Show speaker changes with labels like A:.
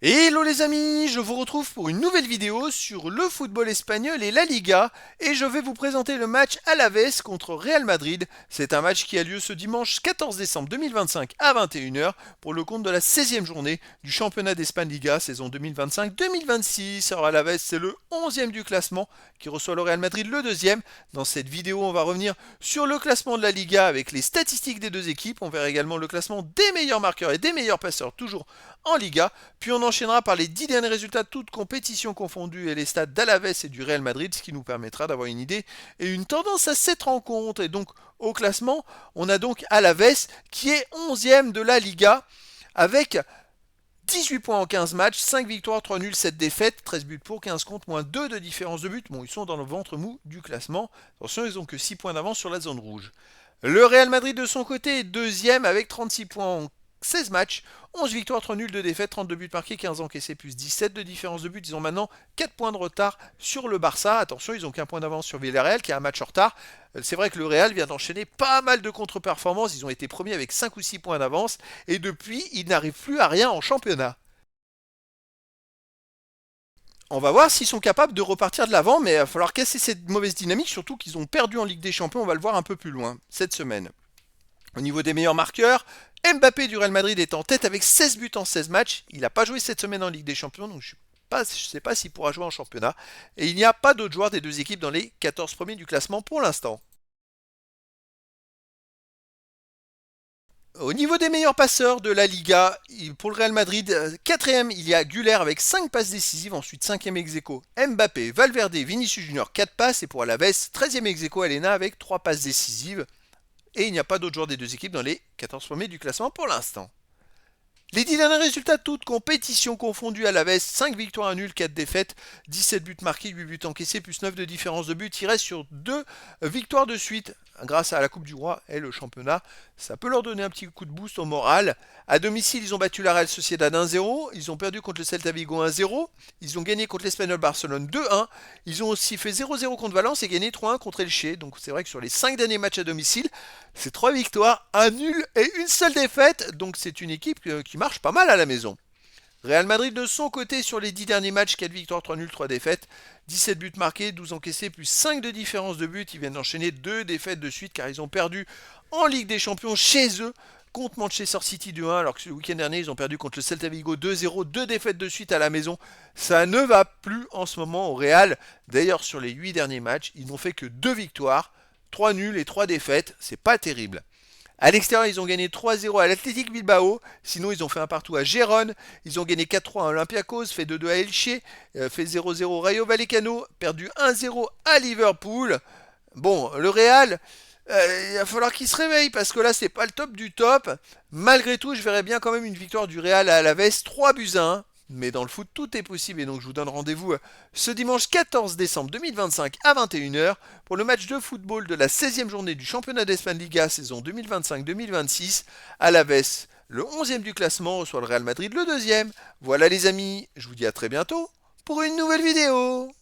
A: Hello les amis, je vous retrouve pour une nouvelle vidéo sur le football espagnol et la Liga et je vais vous présenter le match Alavés contre Real Madrid. C'est un match qui a lieu ce dimanche 14 décembre 2025 à 21h pour le compte de la 16e journée du championnat d'Espagne Liga saison 2025-2026. Alors Alavés c'est le 11e du classement qui reçoit le Real Madrid le deuxième. Dans cette vidéo on va revenir sur le classement de la Liga avec les statistiques des deux équipes. On verra également le classement des meilleurs marqueurs et des meilleurs passeurs toujours en Liga. Puis on enchaînera par les 10 derniers résultats toutes compétitions confondues et les stats d'Alavés et du Real Madrid, ce qui nous permettra d'avoir une idée et une tendance à cette rencontre. Et donc au classement, on a donc Alavés qui est 11e de la Liga avec 18 points en 15 matchs, 5 victoires, 3 nuls, 7 défaites, 13 buts pour, 15 contre, moins 2 de différence de but. Bon, ils sont dans le ventre mou du classement. Attention, ils n'ont que 6 points d'avance sur la zone rouge. Le Real Madrid de son côté est deuxième avec 36 points en 16 matchs, 11 victoires, 3 nuls, 2 défaites, 32 buts marqués, 15 encaissés, plus 17 de différence de but. Ils ont maintenant 4 points de retard sur le Barça. Attention, ils n'ont qu'un point d'avance sur Villarreal qui a un match en retard. C'est vrai que le Real vient d'enchaîner pas mal de contre-performances. Ils ont été premiers avec 5 ou 6 points d'avance. Et depuis, ils n'arrivent plus à rien en championnat. On va voir s'ils sont capables de repartir de l'avant, mais il va falloir casser cette mauvaise dynamique, surtout qu'ils ont perdu en Ligue des Champions. On va le voir un peu plus loin cette semaine. Au niveau des meilleurs marqueurs, Mbappé du Real Madrid est en tête avec 16 buts en 16 matchs. Il n'a pas joué cette semaine en Ligue des Champions, donc je ne sais pas s'il pourra jouer en championnat. Et il n'y a pas d'autres joueurs des deux équipes dans les 14 premiers du classement pour l'instant. Au niveau des meilleurs passeurs de la Liga, pour le Real Madrid, 4ème, il y a Güler avec 5 passes décisives. Ensuite, 5ème ex aequo, Mbappé, Valverde, Vinicius Junior, 4 passes. Et pour Alaves, 13ème ex aequo, Alena avec 3 passes décisives. Et il n'y a pas d'autres joueurs des deux équipes dans les 14 premiers du classement pour l'instant. Les 10 derniers résultats, toutes compétitions confondues à la veste, 5 victoires, 1 nul, 4 défaites, 17 buts marqués, 8 buts encaissés, plus 9 de différence de but. Ils restent sur 2 victoires de suite grâce à la Coupe du Roi et le championnat. Ça peut leur donner un petit coup de boost au moral. À domicile, ils ont battu la Real Sociedad 1-0. Ils ont perdu contre le Celta Vigo 1-0. Ils ont gagné contre l'Espagnol Barcelone 2-1. Ils ont aussi fait 0-0 contre Valence et gagné 3-1 contre Elche. Donc c'est vrai que sur les 5 derniers matchs à domicile, c'est 3 victoires, 1 nul et une seule défaite. Donc c'est une équipe qui marche pas mal à la maison. Real Madrid de son côté sur les 10 derniers matchs, 4 victoires, 3 nuls, 3 défaites, 17 buts marqués, 12 encaissés, plus 5 de différence de but. Ils viennent d'enchaîner 2 défaites de suite car ils ont perdu en Ligue des Champions chez eux contre Manchester City 2-1 alors que le week-end dernier ils ont perdu contre le Celta Vigo 2-0, 2 défaites de suite à la maison. Ça ne va plus en ce moment au Real. D'ailleurs sur les 8 derniers matchs, ils n'ont fait que 2 victoires, 3 nuls et 3 défaites. C'est pas terrible. À l'extérieur, ils ont gagné 3-0 à l'Athletic Bilbao. Sinon, ils ont fait un partout à Gérone. Ils ont gagné 4-3 à Olympiakos, fait 2-2 à Elche, fait 0-0 au Rayo Vallecano, perdu 1-0 à Liverpool. Bon, le Real, il va falloir qu'il se réveille parce que là, c'est pas le top du top. Malgré tout, je verrais bien quand même une victoire du Real à Alaves, 3 buts à 1. Mais dans le foot, tout est possible et donc je vous donne rendez-vous ce dimanche 14 décembre 2025 à 21h pour le match de football de la 16e journée du championnat d'Espagne Liga saison 2025-2026. Alaves, le 11e du classement, reçoit le Real Madrid le 2e. Voilà les amis, je vous dis à très bientôt pour une nouvelle vidéo.